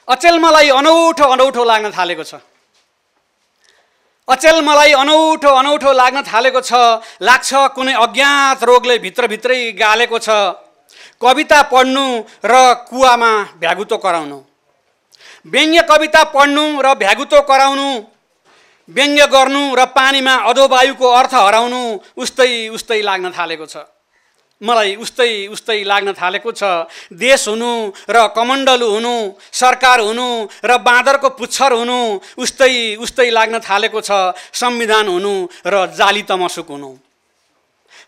अचेल मलाई अनौठो अनौठो लाग्न थालेको छ। अचेल मलाई अनौठो अनौठो लाग्न थालेको छ। लाग्छ कुनै अज्ञात रोगले भित्रभित्रै गालेको छ। कविता पढ्नु र कुवामा भ्यागुतो कराउनु, व्यङ्ग्य कविता पढ्नु र भ्यागुतो कराउनु, व्यङ्ग्य गर्नु र पानीमा अधोवायुको अर्थ हराउनु उस्तै उस्तै लाग्न थालेको छ। मलाई उस्तै उस्तै लाग्न थालेको छ। देश हुनु र कमण्डलु हुनु, सरकार हुनु र बाँदरको पुच्छर हुनु उस्तै उस्तै लाग्न थालेको छ। संविधान हुनु र जाली तमसुक हुनु,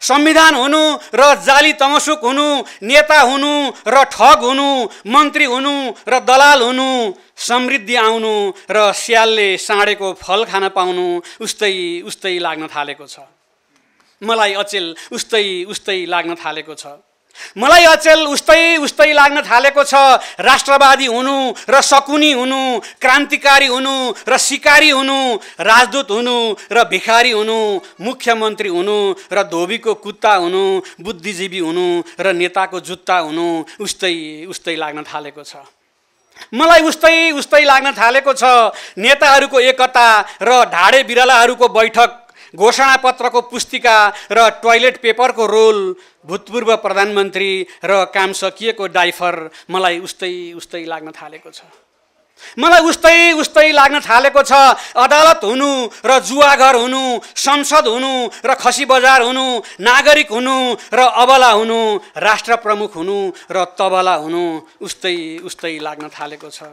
संविधान हुनु र जाली तमसुक हुनु, नेता हुनु र ठग हुनु, मन्त्री हुनु र दलाल हुनु, समृद्धि आउनु र स्यालले साँडेको फल खान पाउनु उस्तै उस्तै लाग्न थालेको छ। मलाई अचेल उस्तै उस्तै लाग्न थालेको छ। मलाई अचेल उस्तै उस्तै लाग्न थालेको छ। राष्ट्रवादी हुनु र शकुनी हुनु, क्रान्तिकारी हुनु र सिकारी हुनु, राजदूत हुनु र भिखारी हुनु, मुख्यमन्त्री हुनु र धोबीको कुत्ता हुनु, बुद्धिजीवी हुनु र नेताको जुत्ता हुनु उस्तै उस्तै लाग्न थालेको छ। मलाई उस्तै उस्तै लाग्न थालेको छ। नेताहरूको एकता र ढाडे बिरालाहरूको बैठक, घोषणापत्रको पुस्तिका र टोयलेट पेपरको रोल, भूतपूर्व प्रधानमन्त्री र काम सकिएको डाइफर मलाई उस्तै उस्तै लाग्न थालेको छ। मलाई उस्तै उस्तै लाग्न थालेको छ। अदालत हुनु र जुवाघर हुनु, संसद हुनु र खसी बजार हुनु, नागरिक हुनु र अबला हुनु, राष्ट्र प्रमुख हुनु र तबला हुनु उस्तै उस्तै लाग्न थालेको छ।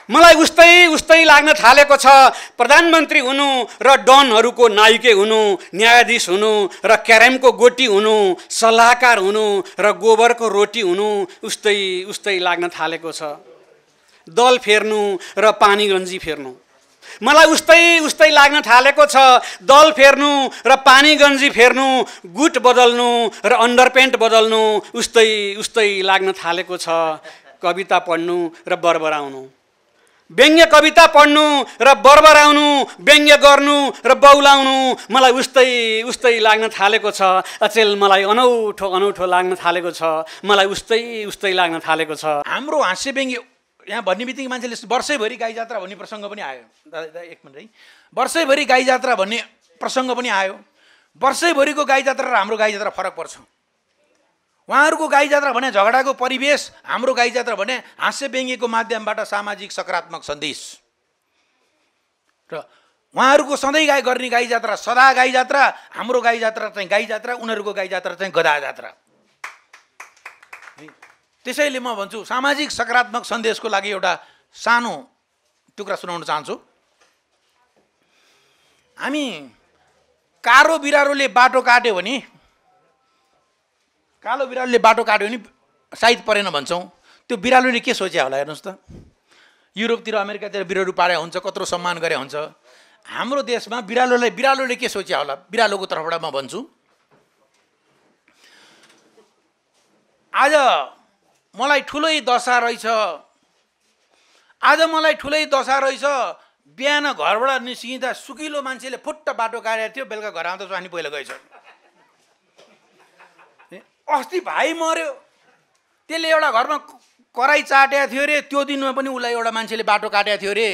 मलाई उस्तै उस्तै लाग्न थालेको छ। प्रधानमन्त्री हुनु र डनहरूको नाइके हुनु, न्यायाधीश हुनु र क्यारमको गोटी हुनु, सल्लाहकार हुनु र गोबरको रोटी हुनु उस्तै उस्तै लाग्न थालेको छ। दल फेर्नु र पानी गन्जी फेर्नु, मलाई उस्तै उस्तै लाग्न थालेको छ। दल फेर्नु र पानी गन्जी फेर्नु, गुट बदल्नु र अन्डरपेन्ट बदल्नु उस्तै उस्तै लाग्न थालेको छ। कविता पढ्नु र बरबराउनु, व्यङ्ग्य कविता पढ्नु र बरबराउनु, व्यङ्ग्य गर्नु र बौलाउनु मलाई उस्तै उस्तै लाग्न थालेको छ। अचेल मलाई अनौठो अनौठो लाग्न थालेको छ। मलाई उस्तै उस्तै लाग्न थालेको छ। हाम्रो हाँस्य व्यङ्ग्य यहाँ भन्ने बित्तिकै मान्छेले वर्षैभरि गाई जात्रा भन्ने प्रसङ्ग पनि आयो। दादा एक मिनट है, वर्षैभरि गाई जात्रा भन्ने प्रसङ्ग पनि आयो। वर्षैभरिको गाई जात्रा र हाम्रो गाई जात्रा फरक पर्छ। उहाँहरूको गाई जात्रा भने झगडाको परिवेश, हाम्रो गाई जात्रा भने हाँस्य व्यङ्ग्यको माध्यमबाट सामाजिक सकारात्मक सन्देश। र उहाँहरूको सधैँ गर्ने गाई जात्रा सदा गाई जात्रा, हाम्रो गाई जात्रा चाहिँ गाई जात्रा, उनीहरूको गाई जात्रा चाहिँ गधा जात्रा। त्यसैले म भन्छु सामाजिक सकारात्मक सन्देशको लागि एउटा सानो टुक्रा सुनाउन चाहन्छु। हामी कालो बिरालोले बाटो काट्यो भने, कालो बिरालोले बाटो काट्यो भने साइज परेन भन्छौँ। त्यो बिरालोले के सोचे होला हेर्नुहोस् त। युरोपतिर अमेरिकातिर बिरालो पारे हुन्छ, कत्रो सम्मान गरे हुन्छ। हाम्रो देशमा बिरालोले के सोचे होला, बिरालोको तर्फबाट म भन्छु। आज मलाई ठुलै दशा रहेछ, आज मलाई ठुलै दशा रहेछ। बिहान घरबाट निस्किँदा सुकिलो मान्छेले फुट्ट बाटो काटेको थियो, बेलुका घर आउँदा स्वानी पहिला गएछ। अस्ति भाइ मर्यो, त्यसले एउटा घरमा कराई चाटेको थियो अरे, त्यो दिनमा पनि उसलाई एउटा मान्छेले बाटो काटेको थियो अरे।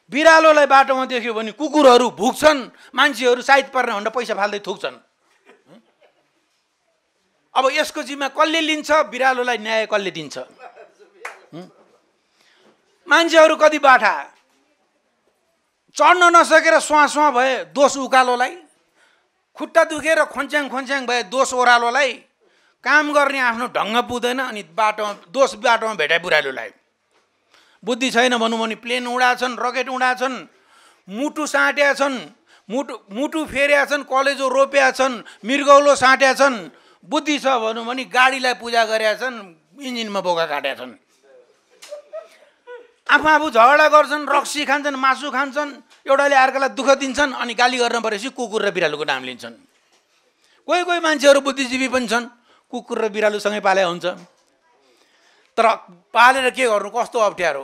बिरालोलाई बाटोमा देख्यो भने कुकुरहरू भुक्छन्, मान्छेहरू साइज पर्ने भनेर पैसा फाल्दै थुक्छन्। अब यसको जिम्मा कसले लिन्छ? बिरालोलाई न्याय कसले दिन्छ? मान्छेहरू कति बाठा, चढ्न नसकेर स्वाँ भए दोष उकालोलाई, खुट्टा दुखेर खोन्च्याङ भए दोष ओह्रालोलाई, काम गर्ने आफ्नो ढङ्ग पुग्दैन अनि दोष बाटोमा भेटाए बुढालोलाई। बुद्धि छैन भनौँ भने प्लेन उडाछन्, रकेट उडाछन्, मुटु साँट्या छन्, मुटु फेर्या छन्, कलेजो रोप्या छन्, मृगौलो साँट्या छन्। बुद्धि छ भनौँ भने गाडीलाई पूजा गरेका छन्, इन्जिनमा बोका काटेका छन्। आफू झगडा गर्छन्, रक्सी खान्छन्, मासु खान्छन्, एउटाले अर्कालाई दुःख दिन्छन्, अनि गाली गर्न परेपछि कुकुर र बिरालोको नाम लिन्छन्। कोही मान्छेहरू बुद्धिजीवी पनि छन्, कुकुर र बिरालोसँगै पाले हुन्छ। तर पालेर के गर्नु, कस्तो अप्ठ्यारो।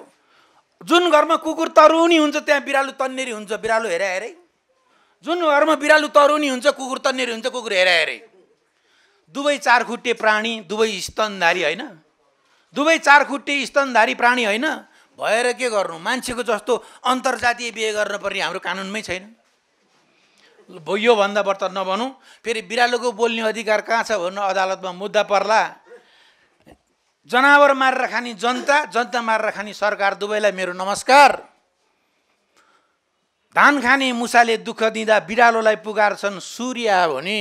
जुन घरमा कुकुर तरुनी हुन्छ त्यहाँ बिरालो तन्नेरी हुन्छ, बिरालो हेरे। जुन घरमा बिरालो तरुनी हुन्छ, कुकुर तन्नेरी हुन्छ, कुकुर हेरे। दुवै चार खुट्टे प्राणी, दुवै स्तनधारी होइन, दुवै चारखुट्टे स्तनधारी प्राणी होइन भएर के गर्नु मान्छेको जस्तो अन्तर्जातीय बिहे गर्न पर्ने हाम्रो कानुनमै छैन योभन्दा बढ्ता नभनौँ फेरि बिरालोको बोल्ने अधिकार कहाँ छ भन्नु अदालतमा मुद्दा पर्ला जनावर मारेर खाने जनता जनता मारेर खाने सरकार दुवैलाई मेरो नमस्कार धान खाने मुसाले दुःख दिँदा बिरालोलाई पुकार्छन् सूर्य आ भने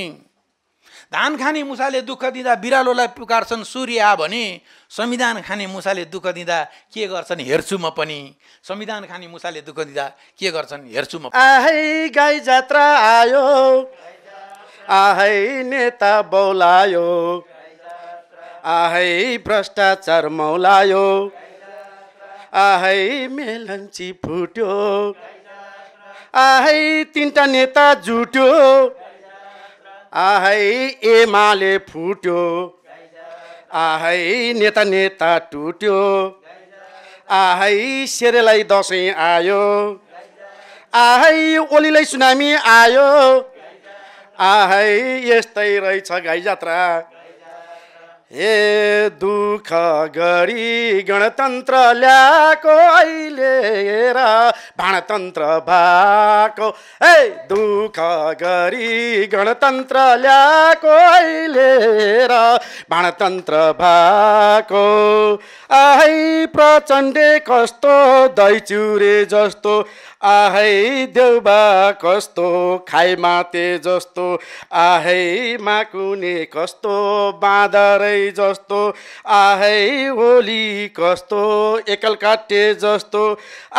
धान खाने मुसाले दुःख दिँदा बिरालोलाई पुकार्छन् सूर्य आ भने संविधान खाने मुसाले दुःख दिँदा के गर्छन् हेर्छु म पनि संविधान खाने मुसाले दुःख दिँदा के गर्छन् हेर्छु म आहै गाई जात्रा आयो आहै नेता बोलायो आहै भ्रष्टाचार मौलायो आहै मेलन्ची फुट्यो आहै तीनटा नेता जुट्यो आहै एमाले फुट्यो आहै नेता नेता टुट्यो आहै शेरेलाई दसैँ आयो आहै ओलीलाई सुनामी आयो आहै यस्तै रहेछ गाई जात्रा हे दुःख गरी गणतन्त्र ल्याएको अहिले र भाँडतन्त्र भएको हे दुःख गरी गणतन्त्र ल्याएको अहिले र भाँडतन्त्र भएको आहै प्रचण्डे कस्तो दही चिउरे जस्तो आहै देउबा कस्तो खाइ माते जस्तो आहै माकुने कस्तो बाँदरै जस्तो आहै ओली कस्तो एकल काटे जस्तो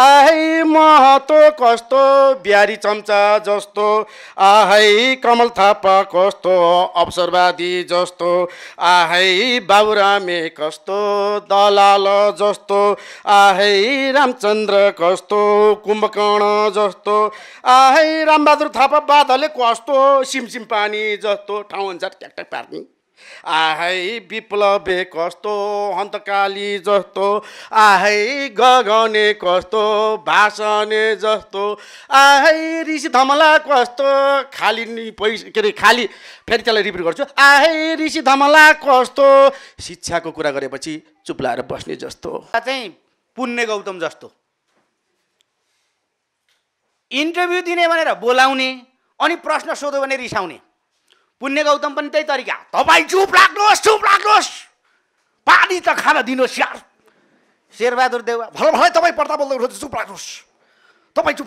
आहै महतो कस्तो बिहारी चम्चा जस्तो आहै कमल थापा कस्तो अवसरवादी जस्तो आहै बाबुरामे कस्तो दलाल जस्तो आहै रामचन्द्र कस्तो कुम्भकर्ण जस्तो आहै रामबहादुर थापा बादलले कस्तो सिमसिम पानी जस्तो ठाउँ अनुसार ट्याकट्याक पार्ने आहै विप्लवे कस्तो हन्तकाली जस्तो आहै गगने कस्तो भाषणे जस्तो आहै ऋषि धमला कस्तो खाली पैसा के अरे खाली फेरि त्यसलाई रिपिट गर्छु आहै ऋषि धमला कस्तो शिक्षाको कुरा गरेपछि चुप लाएर बस्ने जस्तो चाहिँ पुण्य गौतम जस्तो इन्टरभ्यू दिने भनेर बोलाउने अनि प्रश्न सोध्यो भने रिसाउने पुण्य गौतम पनि त्यही तरिका तपाईँ चुप लाग्नुहोस् पानी त खान दिनुहोस् यार शेरबहादुर देउवा भलै तपाईँ पर्दा बोल्दै हुनुहुन्छ चुप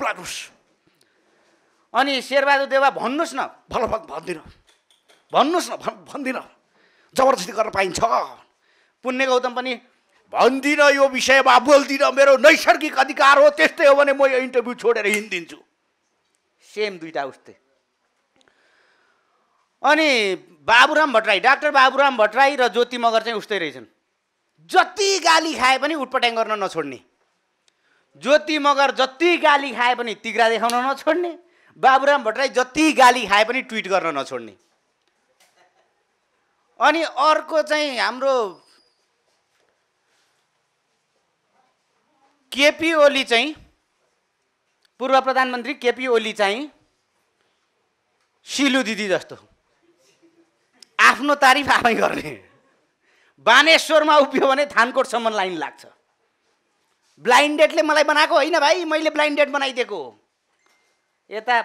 लाग्नुहोस् अनि शेरबहादुर देउवा भन्नुहोस् न भन्दिनँ जबरजस्ती गर्न पाइन्छ पुण्य गौतम पनि भन्दिनँ यो विषयमा बोल्दिनँ मेरो नैसर्गिक अधिकार हो त्यस्तै हो भने म यो इन्टरभ्यू छोडेर हिँडिदिन्छु सेम दुईटा उस्तै अनि बाबुराम भट्टराई डाक्टर बाबुराम भट्टराई र ज्योति मगर चाहिँ उस्तै रहेछन् जति गाली खाए पनि उटपटाङ गर्न नछोड्ने ज्योति मगर जति गाली खाए पनि तिग्रा देखाउन नछोड्ने बाबुराम भट्टराई जति गाली खाए पनि ट्विट गर्न नछोड्ने अनि अर्को चाहिँ हाम्रो केपी ओली चाहिँ पूर्व प्रधानमन्त्री केपी ओली चाहिँ शिलु दिदी जस्तो आफ्नो तारिफ आफै गर्ने बानेश्वरमा उभियो भने थानकोटसम्म लाइन लाग्छ ब्लाइन्डेडले मलाई बनाएको होइन भाइ मैले ब्लाइन्डेड बनाइदिएको यता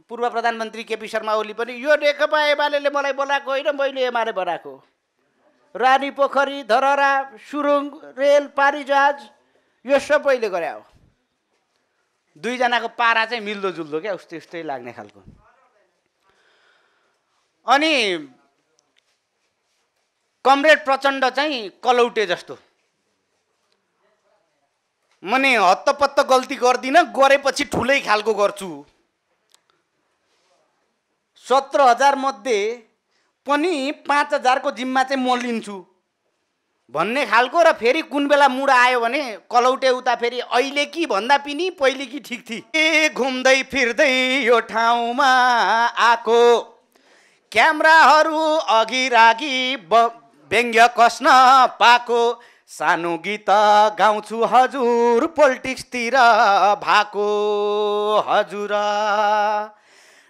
पूर्व प्रधानमन्त्री केपी शर्मा ओली पनि यो नेकपा एमाले मलाई बोलाएको होइन मैले एमाले बनाएको रानी पोखरी धरहरा सुरुङ रेल पारिजहाज यो सबैले गरे हो दुईजनाको पारा चाहिँ मिल्दो जुल्दो क्या उस्तै उस्तै लाग्ने खालको अनि कमरेड प्रचण्ड चाहिँ कलौटे जस्तो मने हत्तपत्त गल्ती गर्दिनँ गरेपछि ठुलै खालको गर्छु 17,000 मध्ये पनि 5,000 को जिम्मा चाहिँ म लिन्छु भन्ने खालको र फेरि कुन बेला मुड आयो भने कलौटे उता फेरि अहिले कि भन्दा पनि पहिले कि ठिक थिए ए घुम्दै फिर्दै यो ठाउँमा आको क्यामेराहरू अघि राखी व्यङ्ग्य कस्न पाको सानो गीत गाउँछु हजुर पोलिटिक्सतिर भाको हजुर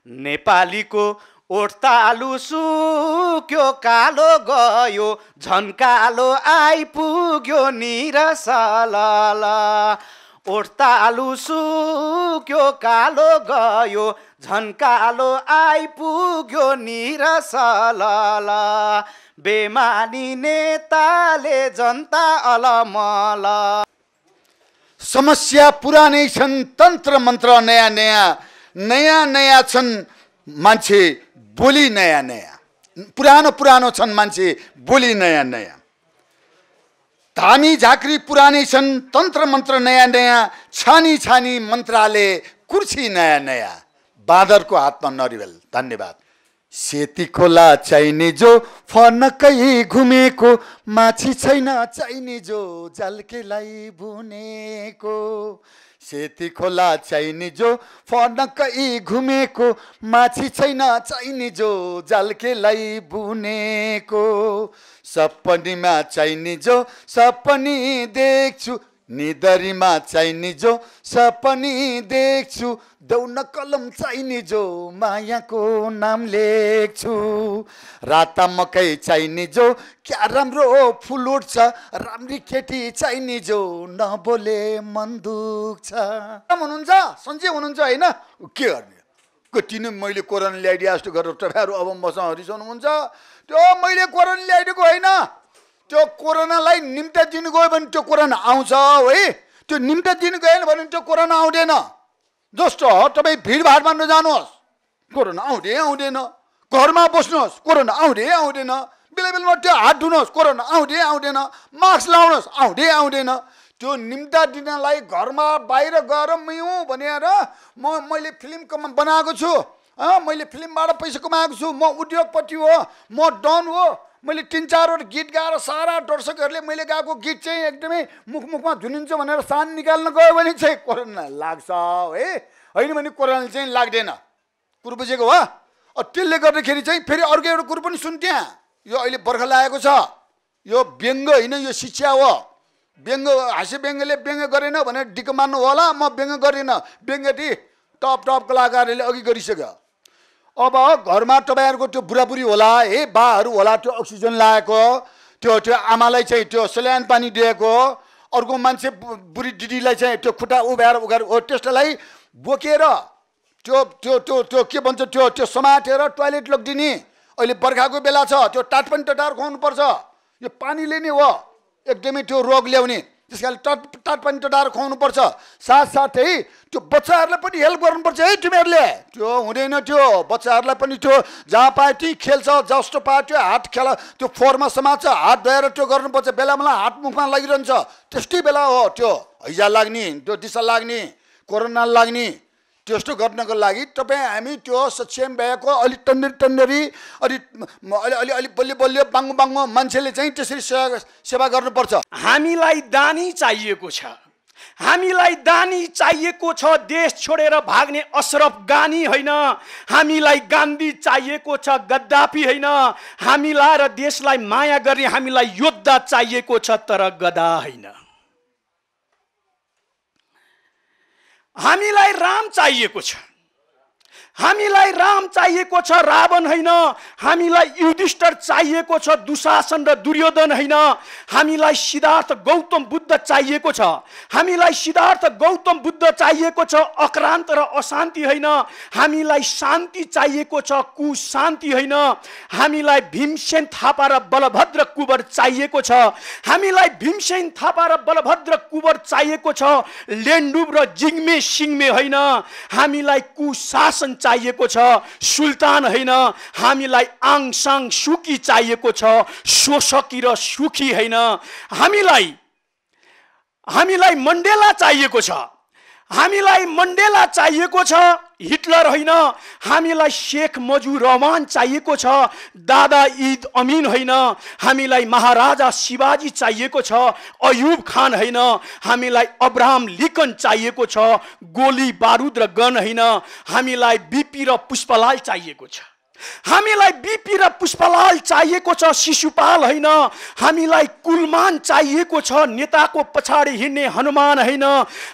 नेपालीको ओठतालु सुक्यो कालो गयो झन्कालो आइपुग्यो निरसलल ओठतालु सुक्यो कालो गयो झन्कालो आइपुग्यो निरसलल बेमानी नेताले जनता अलमल समस्या पुरानै छन् तन्त्र मन्त्र नयाँ नयाँ नयाँ नयाँ छन् मान्छे बोली नयाँ नयाँ पुरानो पुरानो छन् मान्छे बोली नयाँ नयाँ धामी झाँक्री पुरानै छन् तन्त्र मन्त्र नयाँ नयाँ छानी छानी मन्त्रालय कुर्सी नयाँ नयाँ बाँदरको हातमा नरिवल धन्यवाद सेती खोला चाहिने जो फनकै घुमेको माछी छैन चाहिने जो जल्केलाई बुनेको सेती खोला चाहिने जो फनकै घुमेको माछी छैन चाहिने जो जल्केलाई बुनेको सपनीमा चाहिने जो सपनी देख्छु निदरीमा चाहिने जो सपनी देख्छु दौन कलम चाहिने जो मायाको नाम लेख्छु राता मकै चाहिने जो क्या राम्रो फुल उठ्छ राम्री केटी चाहिने जो नबोले मन दुख्छ हुनुहुन्छ सन्चै हुनुहुन्छ होइन के गर्ने कति नै मैले कोरोना ल्याइदिए जस्तो गरेर तपाईँहरू अब मसँग रिसाउनुहुन्छ त्यो मैले कोरोना ल्याइदिएको होइन त्यो कोरोनालाई निम्ता दिनु गयो भने त्यो कोरोना आउँछ है त्यो निम्ता दिनु गएन भने त्यो कोरोना आउँदैन जस्तो तपाईँ भिडभाडमा नजानुहोस् कोरोना आउँदै आउँदैन घरमा बस्नुहोस् कोरोना आउँदै आउँदैन बेला बेलामा त्यो हात धुनुहोस् कोरोना आउँदै आउँदैन मास्क लाउनुहोस् आउँदै आउँदैन त्यो निम्ता दिनलाई घरमा बाहिर गएर मिउँ भनेर मैले फिल्म बनाएको छु मैले फिल्मबाट पैसा कमाएको छु म उद्योगपति हो म डन हो मैले 3-4 गीत गाएर सारा दर्शकहरूले मैले गाएको गीत चाहिँ एकदमै मुखमा धुनिन्छ भनेर सान निकाल्न गयो भने चाहिँ कोरोना लाग्छ है होइन भने कोरोना चाहिँ लाग्दैन कुरो बुझेको हो त्यसले गर्दाखेरि चाहिँ फेरि अर्को एउटा कुरो पनि सुन त्यहाँ यो अहिले बर्खा लागेको छ यो व्यङ्ग होइन यो शिक्षा हो व्यङ्ग हाँस्य व्यङ्गले व्यङ्ग गरेन भनेर दिक्क मान्नु होला म व्यङ्ग गरिनँ व्यङ्गटी टप कलाकारहरूले अघि गरिसक्यो अब घरमा तपाईँहरूको त्यो बुढाबुढी होला है बाहरू होला त्यो अक्सिजन लगाएको त्यो आमालाई चाहिँ त्यो सल्यान पानी दिएको अर्को मान्छे बुढी दिदीलाई चाहिँ त्यो खुट्टा उभ्याएर त्यसलाई बोकेर त्यो त्यो त्यो त्यो के भन्छ त्यो त्यो समातेर टोयलेट लगिदिने अहिले बर्खाको बेला छ त्यो टाटपन टटार खुवाउनुपर्छ यो पानीले नै हो एकदमै त्यो रोग ल्याउने त्यस कारण टाटपन टटार खुवाउनुपर्छ साथसाथै त्यो बच्चाहरूलाई पनि हेल्प गर्नुपर्छ है तिमीहरूले त्यो हुँदैन त्यो बच्चाहरूलाई पनि त्यो जहाँ पायो त्यहीँ खेल्छ जस्तो पायो त्यो हात खेला त्यो फोहोरमा समात्छ हात धोएर त्यो गर्नुपर्छ बेला बेला हात मुखमा लागिरहन्छ त्यस्तै बेला हो त्यो हैजा लाग्ने त्यो दिशा लाग्ने कोरोना लाग्ने त्यस्तो गर्नको लागि तपाईँ हामी त्यो सक्षम भएको अलि टन्डरी अलि बलियो बाङ्गो मान्छेले चाहिँ त्यसरी सेवा गर्नुपर्छ हामीलाई दानी चाहिएको छ हामीलाई दानी चाहिएको छ देश छोडेर भाग्ने अशरफ गानी होइन हामीलाई गान्धी चाहिएको छ गद्दाफी होइन हामीलाई र देशलाई माया गर्ने हामीलाई योद्धा चाहिएको छ तर गधा होइन हामीलाई राम चाहिएको छ हामीलाई राम चाहिएको छ रावण होइन हामीलाई युधिष्ठिर चाहिएको छ दुशासन र दुर्योधन होइन हामीलाई सिद्धार्थ गौतम बुद्ध चाहिएको छ हामीलाई सिद्धार्थ गौतम बुद्ध चाहिएको छ अक्रान्त र अशान्ति होइन हामीलाई शान्ति चाहिएको छ कुशान्ति होइन हामीलाई भीमसेन थापा र बलभद्र कुँवर चाहिएको छ हामीलाई भीमसेन थापा र बलभद्र कुँवर चाहिएको छ लेन्डुब र जिग्मे सिंहमे होइन हामीलाई कुशासन चाहिएको छ सुल्तान होइन हामीलाई आङ सान सुकी चाहिएको छ शोषकी र सुखी होइन हामीलाई मण्डेला चाहिएको छ हामीलाई मण्डेला चाहिएको छ हिटलर होइन हामीलाई शेख मुजिबुर रहमान चाहिएको छ दादा ईद अमीन होइन हामीलाई महाराजा शिवाजी चाहिएको छ अयुब खान होइन हामीलाई अब्राहम लिंकन चाहिएको छ गोली बारुद र गन होइन हामीलाई बीपी र पुष्पलाल चाहिएको छ हामीलाई बिपी र पुष्पलाल चाहिएको छ, शिशुपाल होइन। हामीलाई कुलमान चाहिएको छ, नेताको पछाडि हिँड्ने हनुमान होइन।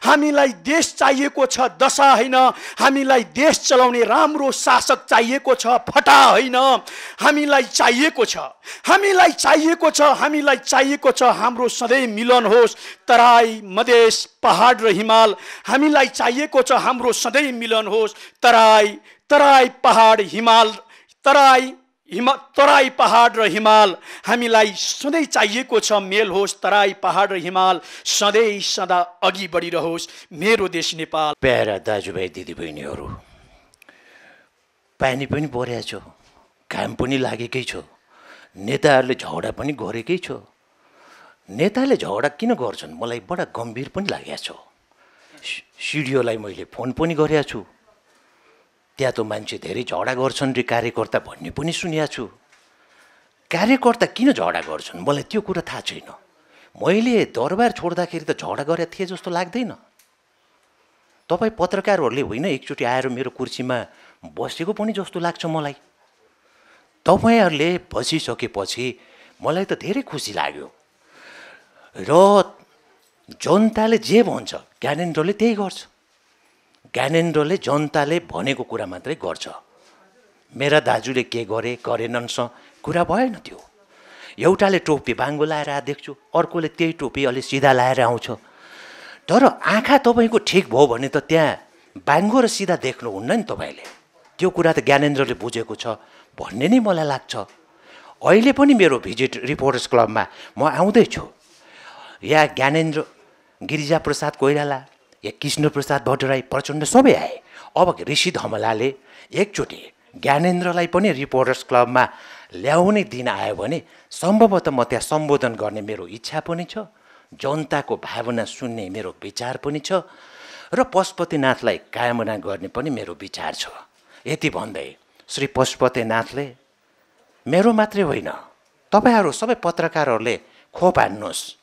हामीलाई देश चाहिएको छ, दशा होइन। हामीलाई देश चलाउने राम्रो शासक चाहिएको छ, फटा होइन। हामीलाई चाहिएको छ, हामीलाई चाहिएको छ, हामीलाई चाहिएको छ हाम्रो सधैँ मिलन होस्, तराई मधेस पहाड र हिमाल। हामीलाई चाहिएको छ हाम्रो सधैँ मिलन होस्, तराई पहाड हिमाल, तराई पहाड र हिमाल। हामीलाई सधैँ चाहिएको छ मेल होस्, तराई पहाड र हिमाल सधैँ सदा अघि बढिरहोस् मेरो देश नेपाल। प्यारा दाजुभाइ दिदीबहिनीहरू, पानी पनि परेको छ, घाम पनि लागेकै छ, नेताहरूले झगडा पनि गरेकै छ। नेताले झगडा किन गर्छन् मलाई बडा गम्भीर पनि लागेको छ। सिडिओलाई मैले फोन पनि गरेको छु, त्यहाँ त मान्छे धेरै झगडा गर्छन् रे कार्यकर्ता भन्ने पनि सुनेको छु। कार्यकर्ता किन झगडा गर्छन् मलाई त्यो कुरा थाहा छैन। मैले दरबार छोड्दाखेरि त झगडा गरेको थिएँ जस्तो लाग्दैन। तपाईँ पत्रकारहरूले होइन एकचोटि आएर मेरो कुर्सीमा बसेको पनि जस्तो लाग्छ मलाई। तपाईँहरूले बसिसकेपछि मलाई त धेरै खुसी लाग्यो र जनताले जे भन्छ ज्ञानेन्द्रले त्यही गर्छ। ज्ञानेन्द्रले जनताले भनेको कुरा मात्रै गर्छ। मेरा दाजुले के गरेनन् कुरा भएन। त्यो एउटाले टोपी बाङ्गो लाएर देख्छु, अर्कोले त्यही टोपी अलि सिधा लाएर आउँछ। तर आँखा तपाईँको ठिक भयो भने त त्यहाँ बाङ्गो र सिधा देख्नुहुन्न नि तपाईँले। त्यो कुरा त ज्ञानेन्द्रले बुझेको छ भन्ने नै मलाई लाग्छ। अहिले पनि मेरो भिजिट रिपोर्टर्स क्लबमा म आउँदैछु। या ज्ञानेन्द्र, गिरिजाप्रसाद कोइराला, या कृष्णप्रसाद भट्टराई, प्रचण्ड सबै आए। अब ऋषि धमलाले एकचोटि ज्ञानेन्द्रलाई पनि रिपोर्टर्स क्लबमा ल्याउने दिन आयो भने सम्भवतः म त्यहाँ सम्बोधन गर्ने मेरो इच्छा पनि छ, जनताको भावना सुन्ने मेरो विचार पनि छ र पशुपतिनाथलाई कामना गर्ने पनि मेरो विचार छ। यति भन्दै श्री पशुपतिनाथले मेरो मात्रै होइन तपाईँहरू सबै पत्रकारहरूले खोप हान्नुहोस्।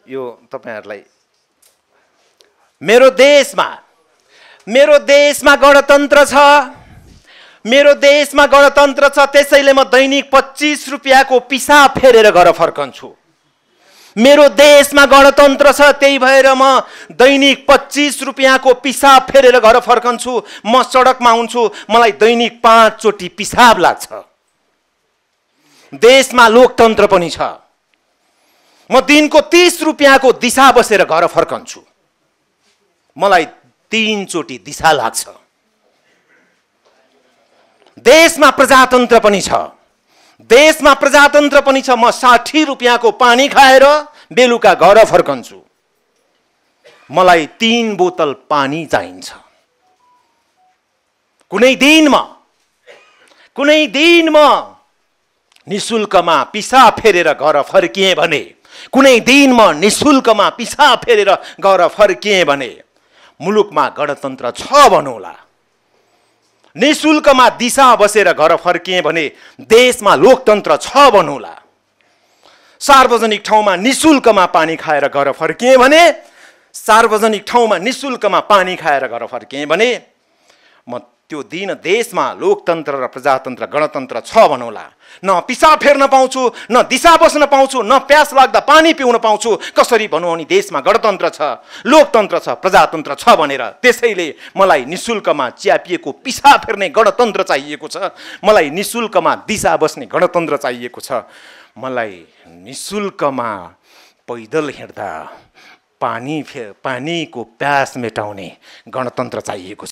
यो तपाईँहरूलाई मेरो देशमा गणतन्त्र छ, मेरो देशमा गणतन्त्र छ। त्यसैले म दैनिक 25 रुपियाँको पिसाब फेरेर घर फर्कन्छु। मेरो देशमा गणतन्त्र छ, त्यही भएर म दैनिक 25 रुपियाँको पिसाब फेरेर घर फर्कन्छु। म सडकमा हुन्छु, मलाई दैनिक 5 चोटि पिसाब लाग्छ। देशमा लोकतन्त्र पनि छ। म दिनको 30 रुपियाँको दिशा बसेर घर फर्कन्छु, मलाई 3 चोटि दिशा लाग्छ। देशमा प्रजातन्त्र पनि छ, देशमा प्रजातन्त्र पनि छ। म 60 रुपियाँको पानी खाएर बेलुका घर फर्कन्छु, मलाई 3 बोतल पानी चाहिन्छ। कुनै दिन म निशुल्कमा पिसाब फेरेर घर फर्किएँ भने, कुनै दिन म निशुल्कमा पिसाब फेरेर घर फर्किएँ भने मुलुकमा गणतन्त्र छ भनौँला। निशुल्कमा दिशा बसेर घर फर्किएँ भने देशमा लोकतन्त्र छ भनौँला। सार्वजनिक ठाउँमा निशुल्कमा पानी खाएर घर फर्किएँ भने, सार्वजनिक ठाउँमा निशुल्कमा पानी खाएर घर फर्किएँ भने म त्यो दिन देशमा लोकतन्त्र र प्रजातन्त्र गणतन्त्र छ भनौँला। न पिसाब फेर्न पाउँछु, न दिशा बस्न पाउँछु, न प्यास लाग्दा पानी पिउन पाउँछु। कसरी भनौँ अनि देशमा गणतन्त्र छ, लोकतन्त्र छ, प्रजातन्त्र छ भनेर। त्यसैले मलाई निशुल्कमा च्यापिएको पिसाब फेर्ने गणतन्त्र चाहिएको छ, मलाई निशुल्कमा दिशा बस्ने गणतन्त्र चाहिएको छ, मलाई निशुल्कमा पैदल हिँड्दा पानीको प्यास मेटाउने गणतन्त्र चाहिएको छ।